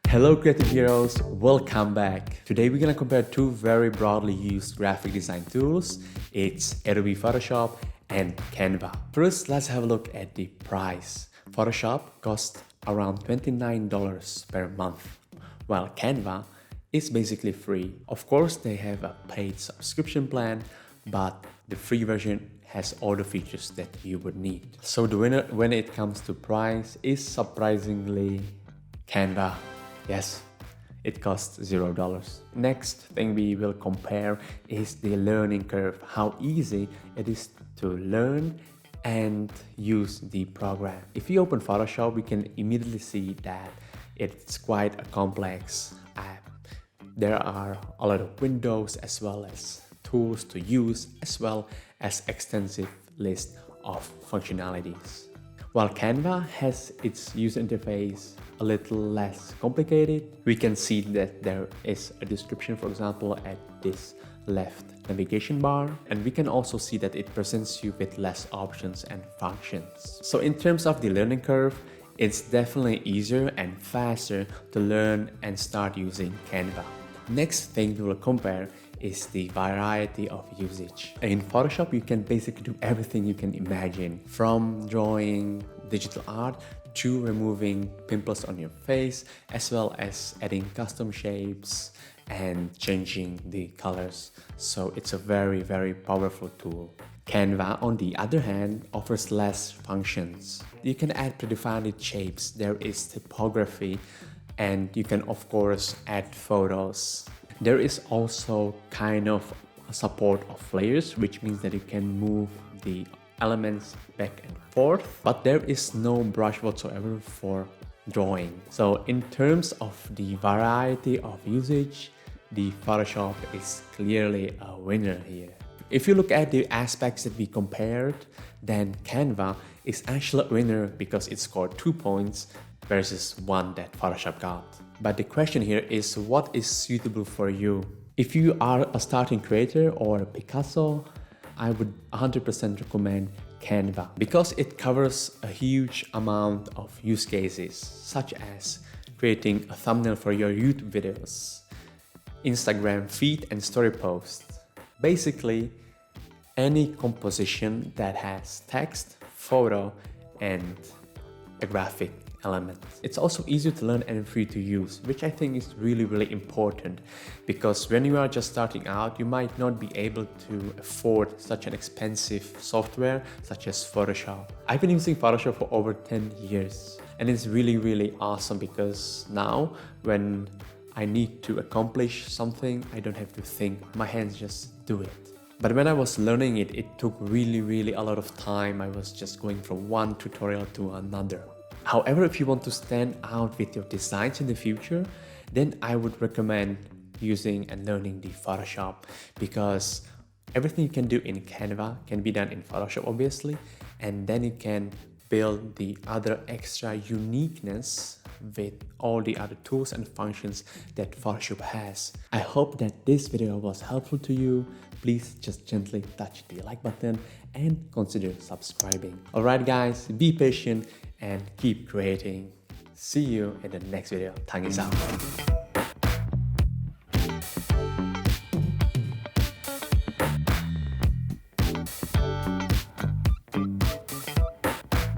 Hello creative heroes, welcome back. Today we're gonna compare two very broadly used graphic design tools. It's Adobe Photoshop and Canva. First, let's have a look at the price. Photoshop costs around $29 per month, while Canva is basically free. Of course, they have a paid subscription plan, but the free version has all the features that you would need. So the winner when it comes to price is surprisingly Canva. Yes, it costs $0. Next thing we will compare is the learning curve, how easy it is to learn and use the program. If you open Photoshop, we can immediately see that it's quite a complex app. There are a lot of windows as well as tools to use, as well as extensive list of functionalities. While Canva has its user interface a little less complicated, we can see that there is a description, for example, at this left navigation bar, and we can also see that it presents you with less options and functions. So in terms of the learning curve, it's definitely easier and faster to learn and start using Canva. Next thing we will compare is the variety of usage. In Photoshop, you can basically do everything you can imagine, from drawing digital art to removing pimples on your face, as well as adding custom shapes and changing the colors. So it's a very, very powerful tool. Canva, on the other hand, offers less functions. You can add predefined shapes, there is typography, and you can of course add photos. There is also kind of a support of layers, which means that you can move the elements back and forth, but there is no brush whatsoever for drawing. So in terms of the variety of usage, the Photoshop is clearly a winner here. If you look at the aspects that we compared, then Canva is actually a winner because it scored 2 points versus 1 that Photoshop got. But the question here is, what is suitable for you? If you are a starting creator or a Picasso, I would 100% recommend Canva because it covers a huge amount of use cases, such as creating a thumbnail for your YouTube videos, Instagram feed and story posts. Basically, any composition that has text, photo, and a graphic element. It's also easier to learn and free to use, which I think is really important, because when you are just starting out, you might not be able to afford such an expensive software such as Photoshop. I've been using Photoshop for over 10 years, and it's really awesome because now when I need to accomplish something, I don't have to think, my hands just do it. But when I was learning it, it took really a lot of time. I was just going from one tutorial to another. However, if you want to stand out with your designs in the future, then I would recommend using and learning the Photoshop, because everything you can do in Canva can be done in Photoshop, obviously, and then you can build the other extra uniqueness with all the other tools and functions that Photoshop has. I hope that this video was helpful to you. Please just gently touch the like button and consider subscribing. Alright guys, be patient and keep creating. See you in the next video. Thangys out.